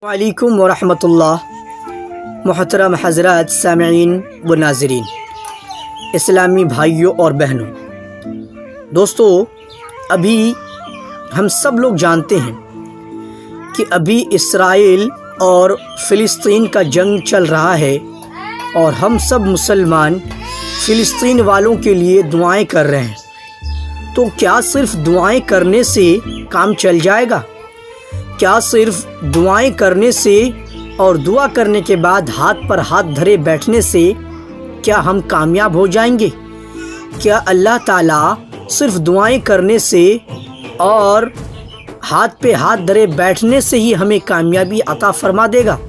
वालेकुम वरहमतुल्लाह। मुहतरम हज़रात, सामईन व नाज़रीन, इस्लामी भाइयों और बहनों, दोस्तों, अभी हम सब लोग जानते हैं कि अभी इसराइल और फ़िलिस्तीन का जंग चल रहा है और हम सब मुसलमान फ़िलिस्तीन वालों के लिए दुआएं कर रहे हैं। तो क्या सिर्फ़ दुआएं करने से काम चल जाएगा? क्या सिर्फ दुआएं करने से और दुआ करने के बाद हाथ पर हाथ धरे बैठने से क्या हम कामयाब हो जाएंगे? क्या अल्लाह ताला सिर्फ दुआएं करने से और हाथ पे हाथ धरे बैठने से ही हमें कामयाबी अता फरमा देगा?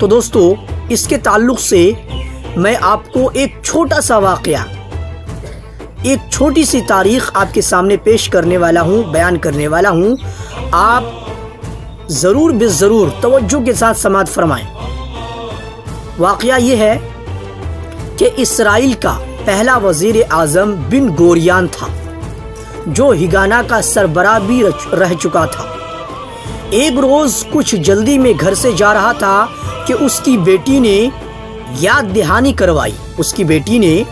तो दोस्तों, इसके ताल्लुक़ से मैं आपको एक छोटा सा वाक़या, एक छोटी सी तारीख़ आपके सामने पेश करने वाला हूँ, बयान करने वाला हूँ। आप ज़रूर बेज़रूर तवज्जो के साथ समाअत फरमाएं। वाक़या ये है कि इसराइल का पहला वज़ीर आज़म बिन गोरियान था, जो हिगाना का सरबराह भी रह चुका था। एक रोज़ कुछ जल्दी में घर से जा रहा था कि उसकी बेटी ने याद दहानी करवाई। उसकी बेटी ने,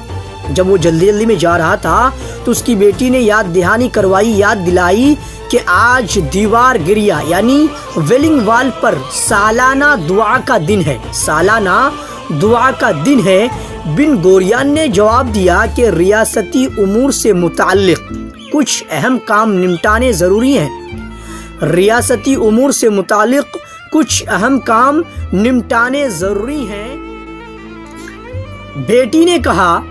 जब वो जल्दी में जा रहा था तो उसकी बेटी ने याद दहानी करवाई, याद दिलाई कि आज दीवार गिरिया यानी वेलिंग वाल पर सालाना दुआ का दिन है, सालाना दुआ का दिन है। बिन गोरियान ने जवाब दिया कि रियासती उमूर से मुताल्लिक़ कुछ अहम काम निपटाने ज़रूरी हैं। रियासती उमूर से मुताल्लिक़ कुछ अहम काम निपटाने ज़रूरी हैं। बेटी ने कहा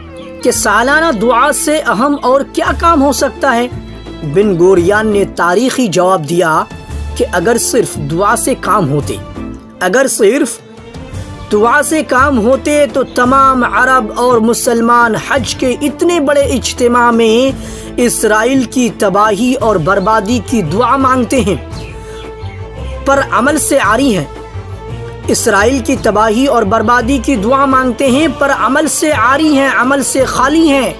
कि सालाना दुआ से अहम और क्या काम हो सकता है? बिन गोरियान ने तारीख़ी जवाब दिया कि अगर सिर्फ दुआ से काम होते, अगर सिर्फ दुआ से काम होते तो तमाम अरब और मुसलमान हज के इतने बड़े इज्तिमा में इसराइल की तबाही और बर्बादी की दुआ मांगते हैं, पर अमल से आरी हैं। इसराइल की तबाही और बर्बादी की दुआ मांगते हैं पर अमल से आरी हैं, अमल से खाली हैं।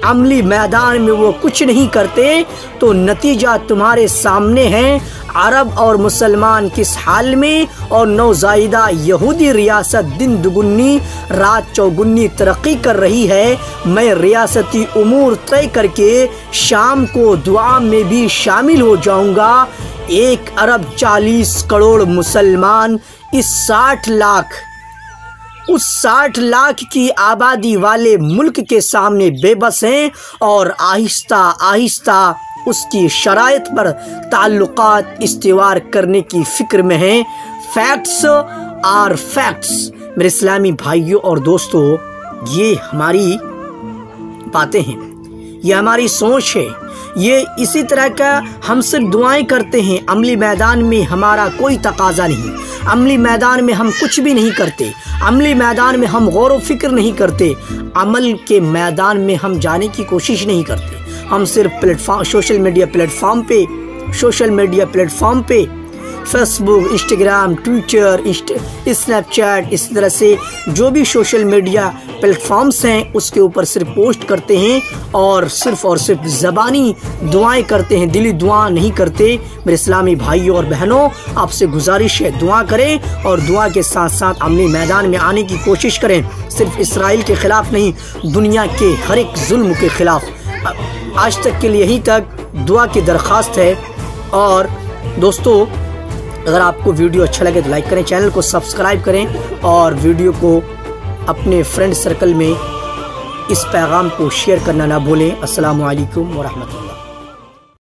अमली मैदान में वो कुछ नहीं करते तो नतीजा तुम्हारे सामने है। अरब और मुसलमान किस हाल में और नौज़ायदा यहूदी रियासत दिन दुगुनी रात चौगुनी तरक्की कर रही है। मैं रियासती उमूर तय करके शाम को दुआ में भी शामिल हो जाऊंगा। 1 अरब 40 करोड़ मुसलमान इस 60 लाख की आबादी वाले मुल्क के सामने बेबस हैं और आहिस्ता आहिस्ता उसकी शराइत पर ताल्लुकात इस्तिवार करने की फ़िक्र में हैं। Facts are facts. मेरे इस्लामी भाइयों और दोस्तों, ये हमारी बातें हैं, ये हमारी सोच है। ये इसी तरह का हम सिर्फ दुआएं करते हैं, अमली मैदान में हमारा कोई तकाजा नहीं, अमली मैदान में हम कुछ भी नहीं करते, अमली मैदान में हम गौर व फिक्र नहीं करते, अमल के मैदान में हम जाने की कोशिश नहीं करते। हम सिर्फ सोशल मीडिया प्लेटफॉर्म पे फेसबुक, इंस्टाग्राम, ट्विटर, स्नैपचैट, इस तरह से जो भी सोशल मीडिया प्लेटफॉर्म्स हैं उसके ऊपर सिर्फ पोस्ट करते हैं और सिर्फ ज़बानी दुआएं करते हैं, दिली दुआ नहीं करते। मेरे इस्लामी भाइयों और बहनों, आपसे गुजारिश है, दुआ करें और दुआ के साथ साथ अमली मैदान में आने की कोशिश करें। सिर्फ इसराइल के ख़िलाफ़ नहीं, दुनिया के हर एक जुल्म के ख़िलाफ़। आज तक के लिए यहीं तक दुआ की दरख्वास्त है। और दोस्तों, अगर आपको वीडियो अच्छा लगे तो लाइक करें, चैनल को सब्सक्राइब करें और वीडियो को अपने फ्रेंड सर्कल में इस पैगाम को शेयर करना ना भूलें। अस्सलामु अलैकुम व रहमतुल्लाह।